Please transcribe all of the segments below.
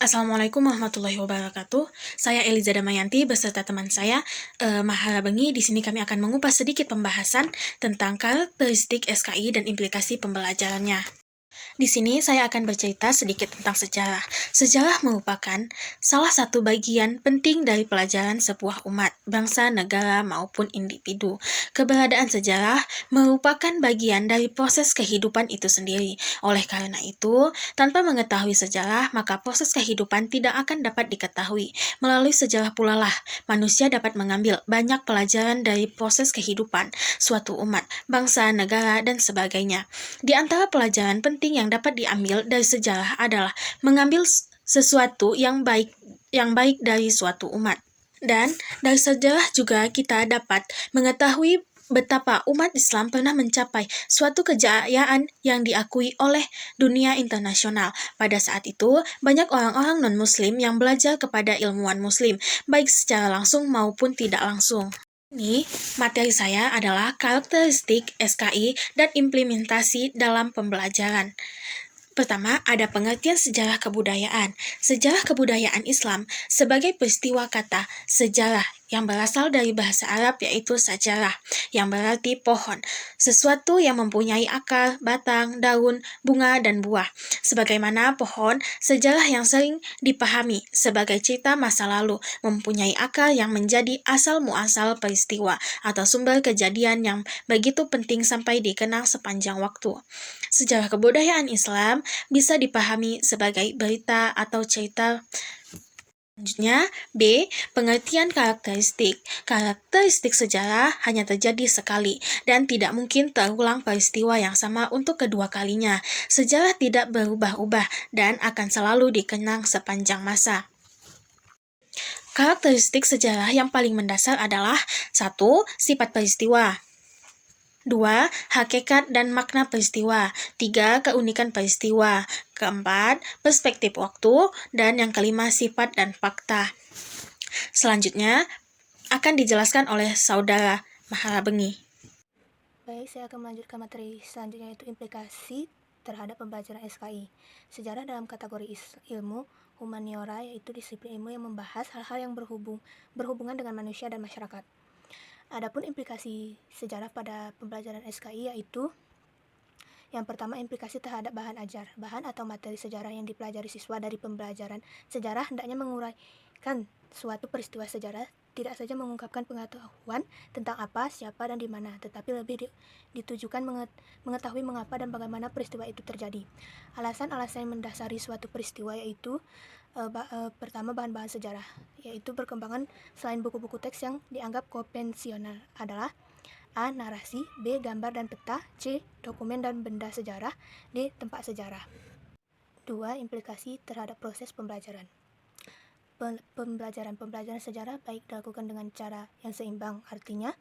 Assalamualaikum warahmatullahi wabarakatuh. Saya Eliza Damayanti beserta teman saya, Mahara Bengi. Di sini kami akan mengupas sedikit pembahasan tentang karakteristik SKI dan implikasi pembelajarannya. Di sini saya akan bercerita sedikit tentang sejarah. Sejarah merupakan salah satu bagian penting dari pelajaran sebuah umat, bangsa, negara, maupun individu. Keberadaan sejarah merupakan bagian dari proses kehidupan itu sendiri. Oleh karena itu, tanpa mengetahui sejarah, maka proses kehidupan tidak akan dapat diketahui. Melalui sejarah pula lah, manusia dapat mengambil banyak pelajaran dari proses kehidupan suatu umat, bangsa, negara, dan sebagainya. Di antara pelajaran penting yang dapat diambil dari sejarah adalah mengambil sesuatu yang baik dari suatu umat. Dan dari sejarah juga kita dapat mengetahui betapa umat Islam pernah mencapai suatu kejayaan yang diakui oleh dunia internasional. Pada saat itu, banyak orang-orang non-muslim yang belajar kepada ilmuwan muslim, baik secara langsung maupun tidak langsung. Ini materi saya adalah karakteristik SKI dan implementasi dalam pembelajaran. Pertama, ada pengertian sejarah kebudayaan. Sejarah kebudayaan Islam sebagai peristiwa kata sejarah yang berasal dari bahasa Arab yaitu sajarah, yang berarti pohon, sesuatu yang mempunyai akar, batang, daun, bunga, dan buah. Sebagaimana pohon, sejarah yang sering dipahami sebagai cerita masa lalu, mempunyai akar yang menjadi asal-muasal peristiwa atau sumber kejadian yang begitu penting sampai dikenang sepanjang waktu. Sejarah kebudayaan Islam bisa dipahami sebagai berita atau cerita. Selanjutnya, B. Pengertian karakteristik. Karakteristik sejarah hanya terjadi sekali dan tidak mungkin terulang peristiwa yang sama untuk kedua kalinya. Sejarah tidak berubah-ubah dan akan selalu dikenang sepanjang masa. Karakteristik sejarah yang paling mendasar adalah 1. Sifat peristiwa. 2. Hakikat dan makna peristiwa. 3. Keunikan peristiwa. Keempat, perspektif waktu. Dan yang kelima, sifat dan fakta. Selanjutnya, akan dijelaskan oleh Saudara Mahara Bengi. Baik, saya akan melanjutkan materi selanjutnya, yaitu implikasi terhadap pembelajaran SKI. Sejarah dalam kategori ilmu humaniora, yaitu disiplin ilmu yang membahas hal-hal yang berhubungan dengan manusia dan masyarakat. Adapun implikasi sejarah pada pembelajaran SKI yaitu yang pertama, implikasi terhadap bahan ajar. Bahan atau materi sejarah yang dipelajari siswa dari pembelajaran sejarah hendaknya menguraikan suatu peristiwa sejarah, tidak saja mengungkapkan pengetahuan tentang apa, siapa, dan di mana, tetapi lebih ditujukan mengetahui mengapa dan bagaimana peristiwa itu terjadi. Alasan-alasan yang mendasari suatu peristiwa yaitu pertama, bahan-bahan sejarah, yaitu perkembangan selain buku-buku teks yang dianggap konvensional adalah A. Narasi, B. Gambar dan peta, C. Dokumen dan benda sejarah, D. Tempat sejarah. 2. Implikasi terhadap proses pembelajaran. Pembelajaran sejarah baik dilakukan dengan cara yang seimbang, artinya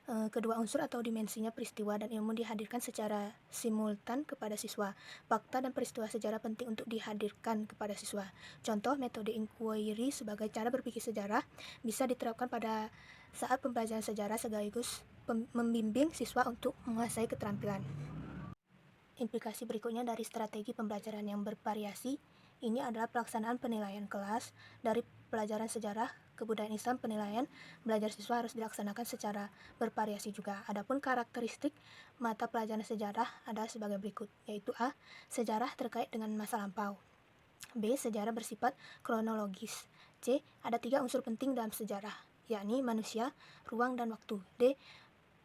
kedua unsur atau dimensinya peristiwa dan ilmu dihadirkan secara simultan kepada siswa. Fakta dan peristiwa sejarah penting untuk dihadirkan kepada siswa. Contoh, metode inquiry sebagai cara berpikir sejarah bisa diterapkan pada saat pembelajaran sejarah sekaligus membimbing siswa untuk menguasai keterampilan. Implikasi berikutnya dari strategi pembelajaran yang bervariasi, ini adalah pelaksanaan penilaian kelas. Dari pelajaran sejarah kebudayaan Islam, penilaian belajar siswa harus dilaksanakan secara bervariasi juga. Adapun karakteristik mata pelajaran sejarah adalah sebagai berikut, yaitu A. Sejarah terkait dengan masa lampau. B. Sejarah bersifat kronologis. C. Ada 3 unsur penting dalam sejarah, yakni manusia, ruang, dan waktu. D.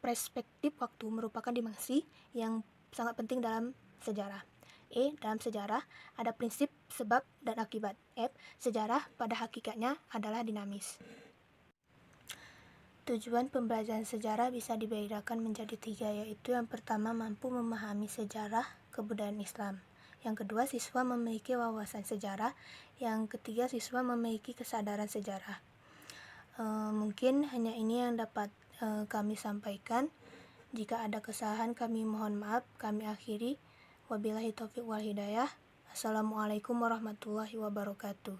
Perspektif waktu merupakan dimensi yang sangat penting dalam sejarah. E. Dalam sejarah ada prinsip sebab dan akibat. F. Sejarah pada hakikatnya adalah dinamis. Tujuan pembelajaran sejarah bisa dibedakan menjadi 3, yaitu yang pertama, mampu memahami sejarah kebudayaan Islam. Yang kedua, siswa memiliki wawasan sejarah. Yang ketiga, siswa memiliki kesadaran sejarah. Mungkin hanya ini yang dapat kami sampaikan. Jika ada kesalahan, kami mohon maaf. Kami akhiri. Wabillahi taufiq wal hidayah. Assalamualaikum warahmatullahi wabarakatuh.